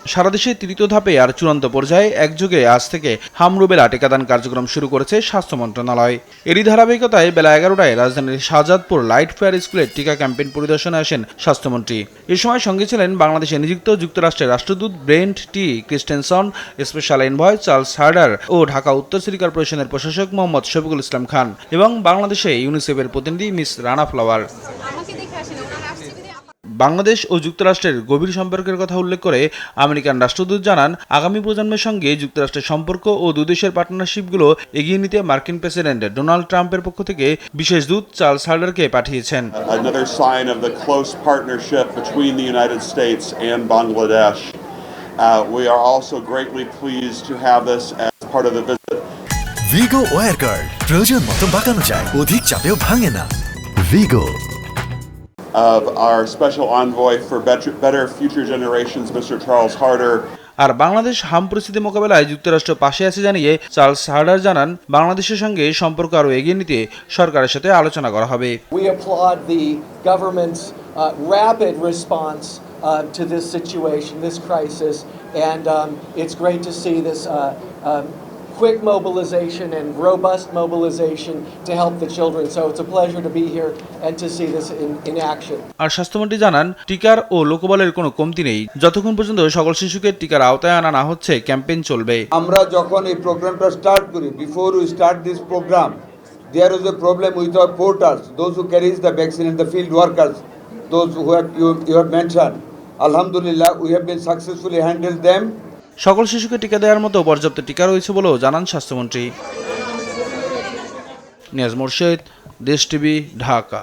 সারা দেশে তৃতীয় ধাপে আর চূড়ান্ত পর্যায়ে একযোগে আজ থেকে হামরুবেলা টিকাদান কার্যক্রম শুরু করেছে স্বাস্থ্য মন্ত্রণালয়। এরই ধারাবাহিকতায় বেলা 11টায় রাজধানীর শাহজাদপুর লাইট ফেয়ার স্কুলের টিকা ক্যাম্পেইন পরিদর্শনে আসেন স্বাস্থ্যমন্ত্রী। এ সময় সঙ্গে ছিলেন বাংলাদেশে নিযুক্ত যুক্তরাষ্ট্রের রাষ্ট্রদূত Brent T Christensen, special envoy Charles Harder ও ঢাকা উত্তর সিটি কর্পোরেশনের প্রশাসক মোহাম্মদ শফিকুল ইসলাম খান এবং বাংলাদেশে ইউনিসেফের প্রতিনিধি মিস রানা ফ্লাওয়ার। বাংলাদেশ ও যুক্তরাষ্ট্রের গভীর সম্পর্কের কথা উল্লেখ করে আমেরিকান রাষ্ট্রদূত জানান, আগামী প্রজন্মের সঙ্গে যুক্তরাষ্ট্রের সম্পর্ক ও দুদেশের পার্টনারশিপগুলো এগিয়ে নিতে মার্কিন প্রেসিডেন্ট ডোনাল্ড ট্রাম্পের পক্ষ থেকে বিশেষ দূত চার্লস হার্ডারকে পাঠিয়েছেন। Another sign of the close partnership between the United States and Bangladesh. We are also greatly pleased to have this as part of the visit. Vigo WireGuard প্রয়োজন মতো বাঁকানো যায়, অধিক চাপেও ভাঙে না। Vigo Of our special envoy for better future generations, Mr. Charles Harder. আর বাংলাদেশ হাম পরিস্থিতি মোকাবেলায় যুক্তরাষ্ট্র পাশে আছে জানিয়ে চার্লস হার্ডার জানান, বাংলাদেশের সঙ্গে সম্পর্ক আরও এগিয়ে নিতে সরকারের সাথে আলোচনা করা হবে। We applaud the government's rapid response to this situation, this crisis, and it's great to see this quick mobilization and robust mobilization to help the children. So it's a pleasure to be here and to see this in action. আর স্বাস্থ্যমন্ত্রী জানান, টিকার ও লোকবলের কোনো কমতি নেই। যতক্ষণ পর্যন্ত সকল শিশুকে টিকার আওতায় আনা না হচ্ছে, ক্যাম্পেইন চলবে। আমরা যখন এই প্রোগ্রামটা স্টার্ট করি, before we start this program, there is a problem with our porters, those who carries the vaccine and the field workers, those who you have mentioned. Alhamdulillah, we have been successfully handled them. সকল শিশুকে টিকা দেওয়ার মতো পর্যাপ্ত টিকা রয়েছে বলেও জানান স্বাস্থ্যমন্ত্রী। নিয়াজ মোরশেদ, দেশ টিভি, ঢাকা।